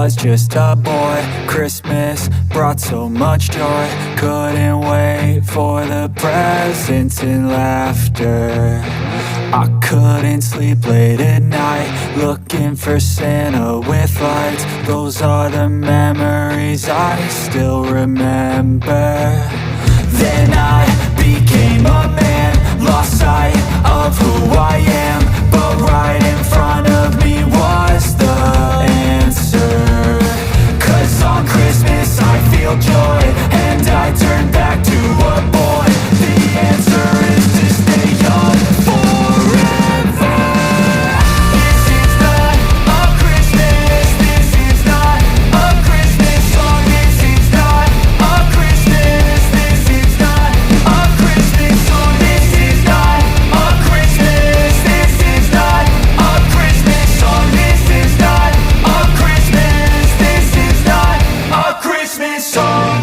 was just a boy, Christmas brought so much joy. Couldn't wait for the presents and laughter. I couldn't sleep late at night, looking for Santa with lights. Those are the memories I still remember. Then I became a man, lost sight of who I am. But right in front of me was the answer. 'Cause on Christmas I feel joy, and I turn back to a boy. The answer is to stay young forever. This is not a Christmas, this is not a Christmas song. This is not a Christmas, this is not a Christmas song. This is not a Christmas, this is not a Christmas song. This is not a Christmas, this is not a Christmas song.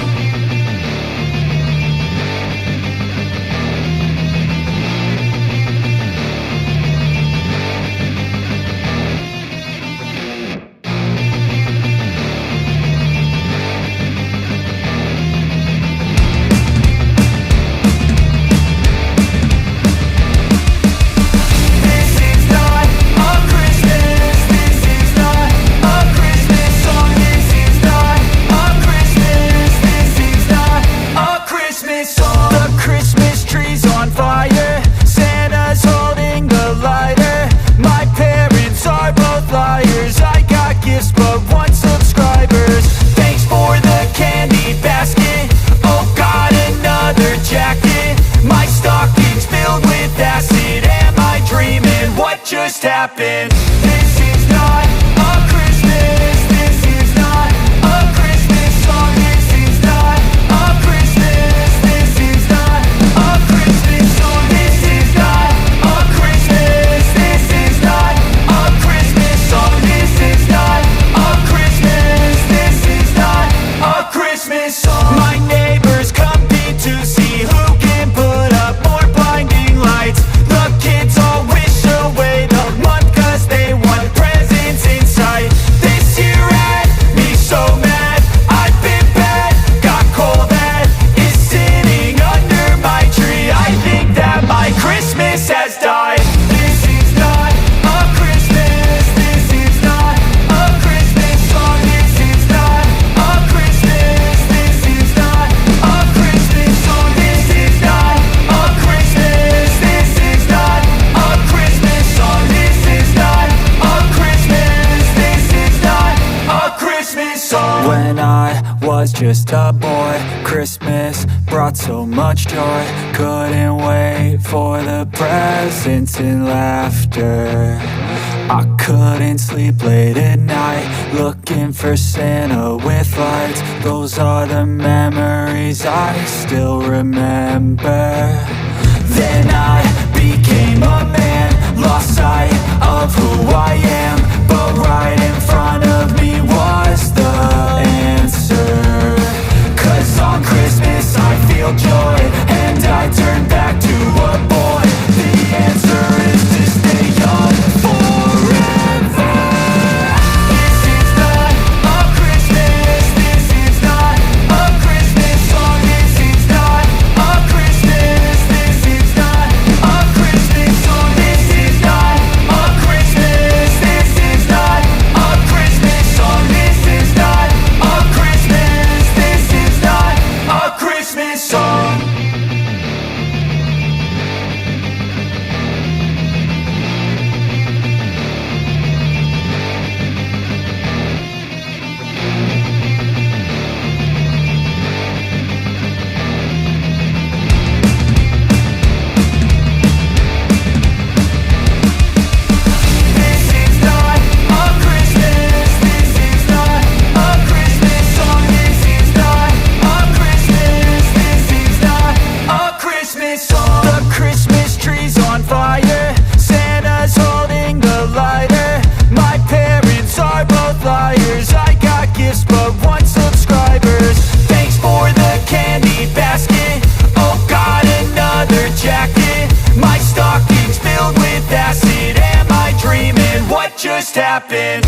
Just happened. This is not a Christmas, this is not a Christmas song. This is not a Christmas, this is not a Christmas song. This is not a Christmas, this is not a Christmas song. This is not a Christmas, this is not a Christmas song. My neighbors compete to see who can put up more blinding lights. The kids all wish away the month 'cause they want presents in sight. This year had me so mad, I've been bad, got coal that is sitting under my tree. I think that my Christmas has died. This is not a Christmas, this is not a Christmas song. This is not a Christmas, this is not a Christmas song. This is not a Christmas, this is not a Christmas song. This is not a Christmas, this is not a Christmas song. When I was just a boy, Christmas brought so much joy. Couldn't wait for the presents and laughter. I couldn't sleep late at night, looking for Santa with lights. Those are the memories I still remember. Then I became a man, lost sight of who I am. But right in front of me was the answer. 'Cause on Christmas I feel joy, and I turn back to a boy. The answer is to stay young forever. This is not a Christmas, this is not a Christmas song. This is not a Christmas, this is not a Christmas song. This is not a Christmas, this is not a Christmas song. This is not a Christmas, this is not a Christmas song. This is not a Christmas, this is not a Christmas song. This is not a Christmas, this is not a Christmas song. The Christmas tree's on fire, Santa's holding the lighter. My parents are both liars, I got gifts but one subscribers. Thanks for the candy basket, oh got another jacket. My stocking's filled with acid, am I dreaming? What just happened?